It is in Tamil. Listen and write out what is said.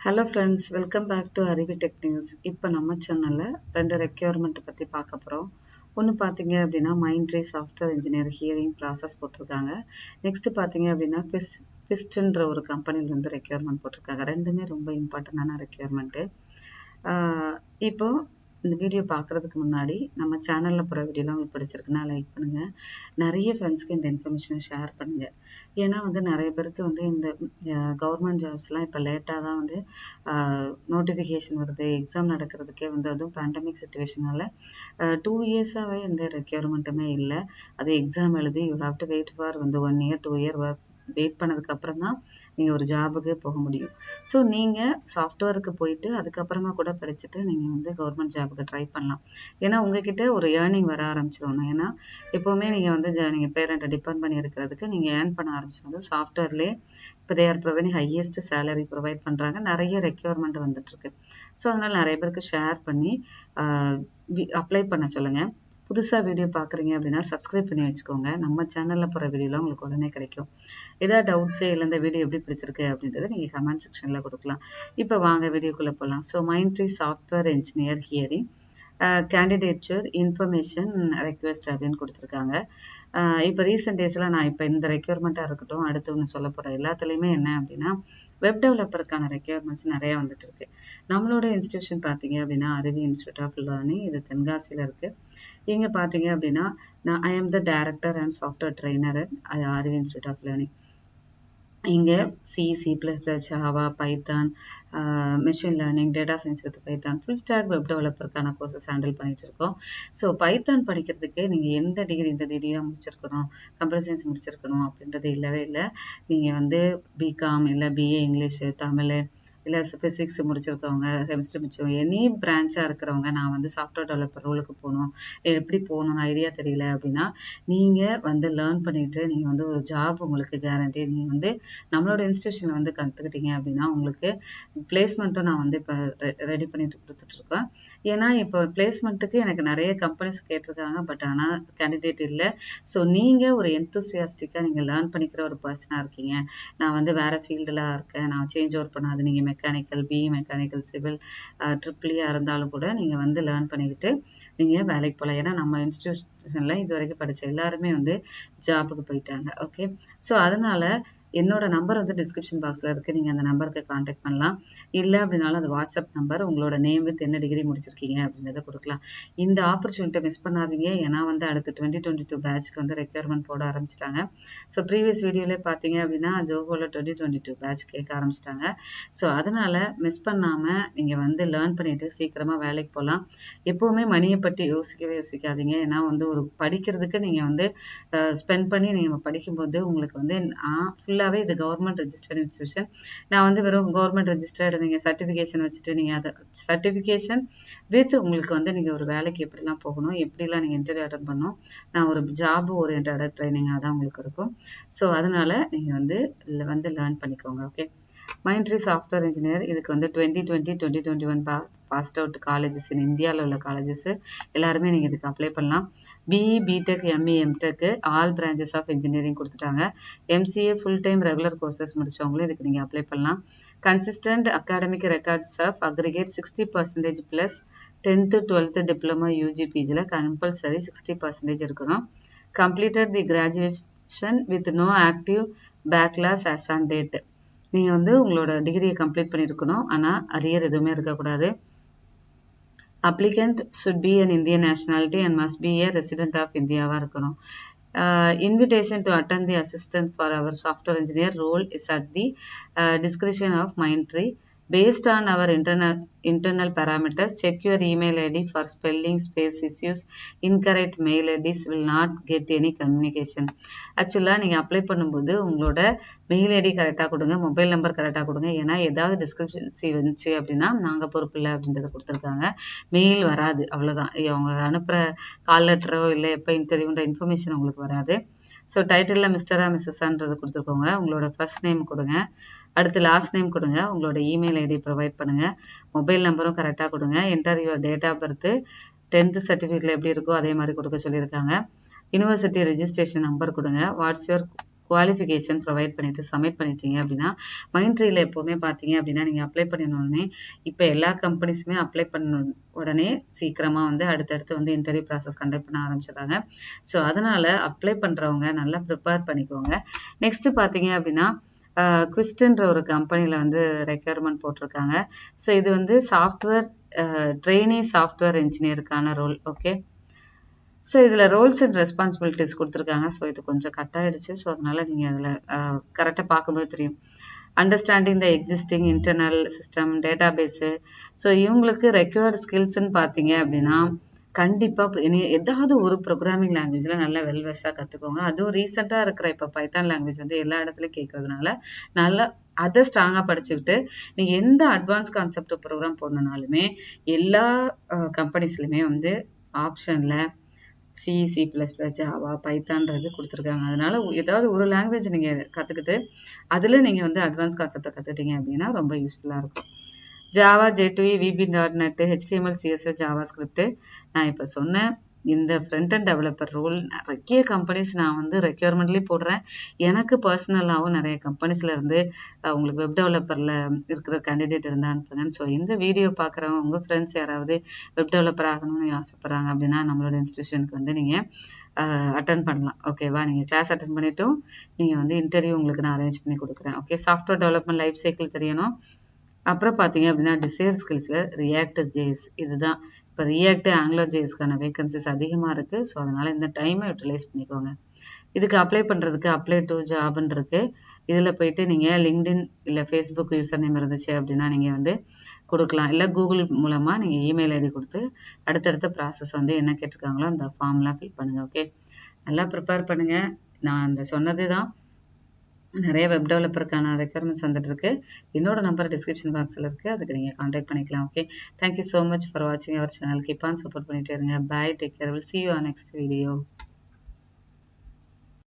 Hello friends, welcome back to Aruvi Tech News. இப்போ நம்ம சேனல்ல ரெண்டு ரெக்யர்மெண்ட் பத்தி பார்க்க போறோம். ஒன்னு பாத்தீங்க அப்படின்னா Mindtree software engineer hearing process போட்டிருக்காங்க. நெக்ஸ்ட் பாத்தீங்க அப்படின்னா QuESTன்ற ஒரு கம்பெனில இருந்து ரெக்யர்மெண்ட் போட்டிருக்காங்க. ரெண்டுமே ரொம்ப இம்பார்ட்டன்டான ரெக்யர்மெண்ட். இப்போ இந்த வீடியோ பார்க்குறதுக்கு முன்னாடி நம்ம சேனலில் போகிற வீடியோலாம் உங்களுக்கு பிடிச்சிருக்குன்னா லைக் பண்ணுங்கள். நிறைய ஃப்ரெண்ட்ஸ்க்கு இந்த இன்ஃபர்மேஷனை ஷேர் பண்ணுங்கள். ஏன்னா நிறைய பேருக்கு இந்த கவர்மெண்ட் ஜாப்ஸ்லாம் இப்போ லேட்டாக தான் நோட்டிஃபிகேஷன் வருது. எக்ஸாம் நடக்கிறதுக்கே அதுவும் பேண்டமிக் சுச்சுவேஷனால் 2 இயர்ஸாகவே எந்த ரெக்யர்மெண்ட்டுமே இல்லை. அது எக்ஸாம் எழுதி you have to wait for 1 year 2 year wait பண்ணதுக்கு அப்புறம் தான் நீங்கள் ஒரு ஜாபுக்கு போக முடியும். ஸோ நீங்கள் சாஃப்ட்வேருக்கு போயிட்டு அதுக்கப்புறமா கூட படிச்சுட்டு நீங்கள் கவர்மெண்ட் ஜாபுக்கு ட்ரை பண்ணலாம். ஏன்னா உங்ககிட்ட ஒரு ஏர்னிங் வர ஆரம்பிச்சிடணும். ஏன்னா எப்போவுமே நீங்கள் நீங்கள் பேரண்ட்டை டிபெண்ட் பண்ணி இருக்கிறதுக்கு நீங்கள் ஏர்ன் பண்ண ஆரம்பிச்சிடும். சாஃப்ட்வேர்லேயே இப்போ they are providing highest salary provide பண்ணுறாங்க. நிறைய ரெக்யர்மெண்ட் வந்துட்டுருக்கு. ஸோ அதனால் நிறைய பேருக்கு ஷேர் பண்ணி அப்ளை பண்ண சொல்லுங்கள். புதுசாக வீடியோ பார்க்குறீங்க அப்படின்னா சப்ஸ்கிரைப் பண்ணி வச்சுக்கோங்க. நம்ம சேனலில் போகிற வீடியோலாம் உங்களுக்கு உடனே கிடைக்கும். ஏதாவது டவுட்ஸே இல்லை இந்த வீடியோ எப்படி பிடிச்சிருக்கு அப்படின்றத நீங்கள் கமெண்ட் செக்ஷனில் கொடுக்கலாம். இப்போ வாங்க வீடியோக்குள்ளே போகலாம். So Mindtree software engineer hearing candidature information request அப்படின்னு கொடுத்துருக்காங்க. இப்போ ரீசெண்ட் டேஸில் நான் இப்போ இந்த ரெக்யர்மெண்ட்டாக இருக்கட்டும், அடுத்து ஒன்று சொல்ல போகிற எல்லாத்துலேயுமே என்ன அப்படின்னா வெப் டெவலப்பருக்கான ரெக்யர்மெண்ட்ஸ் நிறையா வந்துட்டு இருக்கு. நம்மளோட இன்ஸ்டியூஷன் பார்த்தீங்க அப்படின்னா அருவி இன்ஸ்டியூட் ஆஃப் லேர்னிங், இது தென்காசியில் இருக்குது. இங்கே பார்த்தீங்க அப்படின்னா I am the director and software trainer at Aruvi Institute of Learning. இங்கே C++, Java, Python, machine learning, data science with Python, full stack web டெவலப்பருக்கான கோர்சஸ் ஹேண்டில் பண்ணிட்டு இருக்கோம். ஸோ பைத்தான் படிக்கிறதுக்கு நீங்கள் எந்த டிகிரி இந்த டிகிரியாக முடிச்சிருக்கணும், கம்ப்யூட்டர் சயின்ஸ் முடிச்சிருக்கணும் அப்படின்றது இல்லவே இல்லை. நீங்கள் பிகாம் இல்லை BA இங்கிலீஷு, தமிழ் இல்லை ஃபிசிக்ஸ் முடிச்சிருக்கவங்க, கெமிஸ்ட்ரி முடிச்சவங்க, எனி பிரான்ச்சாக இருக்கிறவங்க நான் சாஃப்ட்வேர் டெவலப்பர் ரோலுக்கு போகணும், எப்படி போகணும்னு ஐடியா தெரியல அப்படின்னா நீங்கள் லேர்ன் பண்ணிட்டு நீங்கள் ஒரு ஜாப் உங்களுக்கு கேரண்டி. நீங்கள் நம்மளோட இன்ஸ்டியூஷனில் கற்றுக்கிட்டீங்க அப்படின்னா உங்களுக்கு பிளேஸ்மெண்ட்டும் நான் இப்போ ரெடி பண்ணிட்டு கொடுத்துட்ருக்கேன். ஏன்னா இப்போ பிளேஸ்மெண்ட்டுக்கு எனக்கு நிறைய கம்பெனிஸ் கேட்டிருக்காங்க. பட் ஆனால் கேண்டிடேட் இல்லை. ஸோ நீங்கள் ஒரு என்தூசியாஸ்டிக்காக நீங்கள் லேர்ன் பண்ணிக்கிற ஒரு பர்சனாக இருக்கீங்க. நான் வேறு ஃபீல்டில் இருக்கேன், நான் சேஞ்ச் ஓவர் பண்ணாது, நீங்கள் மெக்கானிக்கல், BE மெக்கானிக்கல், சிவில், ட்ரிபிளியாக இருந்தாலும் கூட நீங்கள் லேர்ன் பண்ணிக்கிட்டு நீங்கள் வேலைக்கு போகலாம். ஏன்னா நம்ம இன்ஸ்டியூஷனில் இது வரைக்கும் படித்த எல்லாருமே ஜாபுக்கு போயிட்டாங்க. ஓகே, ஸோ அதனால் என்னோட நம்பர் டிஸ்கிரிப்ஷன் பாக்ஸில் இருக்குது. நீங்கள் அந்த நம்பருக்கு காண்டாக்ட் பண்ணலாம். இல்லை அப்படின்னாலும் அது வாட்ஸ்அப் நம்பர், உங்களோட நேம் வித் என்ன டிகிரி முடிச்சிருக்கீங்க அப்படின்றத கொடுக்கலாம். இந்த ஆப்பர்ச்சுனிட்டியை மிஸ் பண்ணாதீங்க. ஏன்னா அடுத்து 2022 பேட்ச்க்கு ரெக்யர்மெண்ட் போட ஆரம்பிச்சிட்டாங்க. ஸோ ப்ரீவியஸ் வீடியோவிலே பார்த்தீங்க அப்படின்னா ஜோஹோவில் 2022 பேட்ச் கேட்க ஆரம்பிச்சிட்டாங்க. ஸோ அதனால் மிஸ் பண்ணாமல் நீங்கள் லேர்ன் பண்ணிவிட்டு சீக்கிரமாக வேலைக்கு போகலாம். எப்போவுமே மணியை பற்றி யோசிக்கவே யோசிக்காதீங்க. ஏன்னா ஒரு படிக்கிறதுக்கு நீங்கள் ஸ்பெண்ட் பண்ணி நீங்கள் படிக்கும்போது உங்களுக்கு ஃபுல்லாகவே இது கவர்மெண்ட் ரெஜிஸ்டர்ட் இன்ஸ்டியூஷன். நான் வெறும் கவர்மெண்ட் ரெஜிஸ்டர்டு நீங்கள் சர்டிஃபிகேஷன் வச்சுட்டு நீங்கள் அதை சர்டிஃபிகேஷன் வித் உங்களுக்கு நீங்கள் ஒரு வேலைக்கு எப்படிலாம் போகணும், எப்படிலாம் நீங்கள் இன்டர்வியூ அட்டன் பண்ணணும், நான் ஒரு ஜாப் ஓரியன்டான ட்ரைனிங்காக தான் உங்களுக்கு இருக்கும். ஸோ அதனால் நீங்கள் லேர்ன் பண்ணிக்கோங்க. ஓகே, Mindtree சாஃப்ட்வேர் இன்ஜினியர் இதுக்கு 2020 2021 பாஸ்ட் அவுட் காலேஜஸ் இந்தியாவில் உள்ள காலேஜஸ் எல்லாருமே நீங்கள் இதுக்கு அப்ளை பண்ணலாம். BE, BTech, ME, MTech all branches of engineering கொடுத்துட்டாங்க. MCA full time regular courses முடிச்சவங்களும் இதுக்கு நீங்கள் அப்ளை பண்ணலாம். Consistent academic records of aggregate 60% plus 10th 12th diploma UG PGயில் கம்பல்சரி 60% இருக்கணும். Completed the graduation with no active backlogs as on date. நீங்கள் உங்களோட டிகிரியை கம்ப்ளீட் பண்ணியிருக்கணும். ஆனால் அரியர் எதுவுமே இருக்கக்கூடாது. Applicant should be an Indian nationality and must be a resident of India-வா இருக்கணும். Invitation to attend the assistant for our software engineer role is at the discretion of Mindtree. Based on our internal parameters, check your email ID for spelling, space issues. Incorrect mail IDs will not get any communication. ஆக்சுவலாக நீங்கள் அப்ளை பண்ணும்போது உங்களோட மெயில் ஐடி கரெக்டாக கொடுங்க, மொபைல் நம்பர் கரெக்டாக கொடுங்க. ஏன்னா ஏதாவது டிஸ்கிரிப்ஷன்சி வந்துச்சு அப்படின்னா நாங்கள் பொறுப்பு இல்லை அப்படின்றத கொடுத்துருக்காங்க. மெயில் வராது, அவ்வளோதான். அவங்க அனுப்புகிற கால் லெட்டரோ இல்லை எப்போ இன்டர்வியூன்ற இன்ஃபர்மேஷன் உங்களுக்கு வராது. ஸோ டைட்டிலில் மிஸ்டரா மிஸ்ஸஸான்றது கொடுத்துருக்கோங்க. உங்களோட ஃபர்ஸ்ட் நேம் கொடுங்க, அடுத்து லாஸ்ட் நேம் கொடுங்க, உங்களோட இமெயில் ஐடி ப்ரொவைட் பண்ணுங்கள், மொபைல் நம்பரும் கரெக்டாக கொடுங்க. Enter your date of birth 10th சர்டிஃபிகேட்டில் எப்படி இருக்கோ அதே மாதிரி கொடுக்க சொல்லியிருக்காங்க. யூனிவர்சிட்டி ரெஜிஸ்ட்ரேஷன் நம்பர் கொடுங்க. வாட்ஸ் யுவர் குவாலிஃபிகேஷன் ப்ரொவைட் பண்ணிட்டு சப்மிட் பண்ணிட்டீங்க அப்படின்னா மைண்ட்ரீல எப்போவுமே பார்த்தீங்க அப்படின்னா நீங்கள் அப்ளை பண்ணினோடனே இப்போ எல்லா கம்பெனிஸுமே அப்ளை பண்ண உடனே சீக்கிரமாக வந்து அடுத்தடுத்து வந்து இன்டர்வியூ ப்ராசஸ் கண்டக்ட் பண்ண ஆரம்பிச்சிடுறாங்க. ஸோ அதனால அப்ளை பண்ணுறவங்க நல்லா ப்ரிப்பேர் பண்ணிக்கோங்க. நெக்ஸ்ட் பார்த்தீங்க அப்படின்னா QuESTன்ற ஒரு கம்பெனியில் வந்து ரெக்யர்மெண்ட் போட்டிருக்காங்க. ஸோ இது வந்து ட்ரெயினி சாஃப்ட்வேர் இன்ஜினியருக்கான ரோல். ஓகே, ஸோ இதில் ரோல்ஸ் அண்ட் ரெஸ்பான்சிபிலிட்டிஸ் கொடுத்துருக்காங்க. ஸோ இது கொஞ்சம் கட் ஆயிடுச்சு. ஸோ அதனால நீங்கள் அதில் கரெக்டாக பார்க்கும்போது தெரியும். Understanding the existing internal system database. So இவங்களுக்கு ரெக்வயர்டு ஸ்கில்ஸ்ன்னு பார்த்தீங்க அப்படின்னா கண்டிப்பாக ஏதாவது ஒரு ப்ரோக்ராமிங் லாங்குவேஜில் நல்லா வெல்வெஸ்ஸாக கற்றுக்கோங்க. அதுவும் ரீசெண்டாக இருக்கிற இப்போ பைத்தான் லாங்குவேஜ் வந்து எல்லா இடத்துலையும் கேட்கறதுனால நல்லா அதை ஸ்ட்ராங்காக படிச்சுக்கிட்டு நீங்கள் எந்த அட்வான்ஸ் கான்செப்ட் ப்ரோக்ராம் போடணுனாலுமே எல்லா கம்பெனிஸ்லையுமே வந்து ஆப்ஷனில் C++, ஜாவா, பைத்தான்றது கொடுத்துருக்காங்க. அதனால ஏதாவது ஒரு லாங்குவேஜ் நீங்கள் கற்றுக்கிட்டு அதில் நீங்கள் வந்து அட்வான்ஸ் கான்செப்டை கற்றுக்கிட்டீங்க அப்படின்னா ரொம்ப யூஸ்ஃபுல்லாக இருக்கும். Java, J2E, VB.NET, HTML, CSS, JavaScript. நான் இப்போ சொன்னேன் இந்த ஃப்ரண்ட் அண்ட் டெவலப்பர் ரோல் நிறைய கம்பெனிஸ் நான் வந்து ரெக்யர்மெண்ட்லேயும் போடுறேன். எனக்கு பர்சனலாகவும் நிறைய கம்பெனிஸில் இருந்து உங்களுக்கு வெப் டெவலப்பரில் இருக்கிற கேண்டிடேட் இருந்தால் அனுப்புங்கன்னு. ஸோ இந்த வீடியோ பார்க்குறவங்க உங்கள் ஃப்ரெண்ட்ஸ் யாராவது வெப் டெவலப்பர் ஆகணும்னு ஆசைப்பட்றாங்க அப்படின்னா நம்மளோட இன்ஸ்டியூஷனுக்கு வந்து நீங்கள் அட்டன் பண்ணலாம். ஓகேவா, நீங்கள் கிளாஸ் அட்டன் பண்ணிவிட்டும் நீங்கள் வந்து இன்டர்வியூ உங்களுக்கு நான் அரேஞ்ச் பண்ணி கொடுக்குறேன். Okay, software development life cycle தெரியணும். அப்புறம் பார்த்தீங்க அப்படின்னா டிசைர் ஸ்கில்ஸில் ரியாக்ட் ஜேஎஸ் இதுதான். இப்போ ரியாக்ட் ஆங்குலர் ஜேஎஸ்க்கான வேகன்சிஸ் அதிகமாக இருக்குது. ஸோ அதனால் இந்த டைமை யூட்டிலைஸ் பண்ணிக்கோங்க. இதுக்கு அப்ளை பண்ணுறதுக்கு அப்ளை டு ஜாப்னு இருக்குது. இதில் போயிட்டு நீங்கள் லிங்க்டின் இல்லை ஃபேஸ்புக் யூசர் நேம் இருந்துச்சு அப்படின்னா நீங்கள் வந்து கொடுக்கலாம். இல்லை கூகுள் மூலமாக நீங்கள் இமெயில் ஐடி கொடுத்து அடுத்தடுத்த ப்ராசஸ் வந்து என்ன கேட்டிருக்காங்களோ அந்த ஃபார்ம்லாம் ஃபில் பண்ணுங்கள். ஓகே, நல்லா ப்ரிப்பேர் பண்ணுங்கள். நான் அந்த சொன்னது தான். நிறைய வெப் டெவலப்பருக்கான ரெக்யர்மெண்ட்ஸ் வந்துட்டு இருக்கு. என்னோட நம்பர் டிஸ்கிரிப்ஷன் பாக்ஸில் இருக்குது, அதுக்கு நீங்கள் கான்டாக்ட் பண்ணிக்கலாம். Okay, thank you so much for வாட்சிங் our channel. Keep on support பண்ணிட்டே இருங்க. Bye, take care, will see you on next video.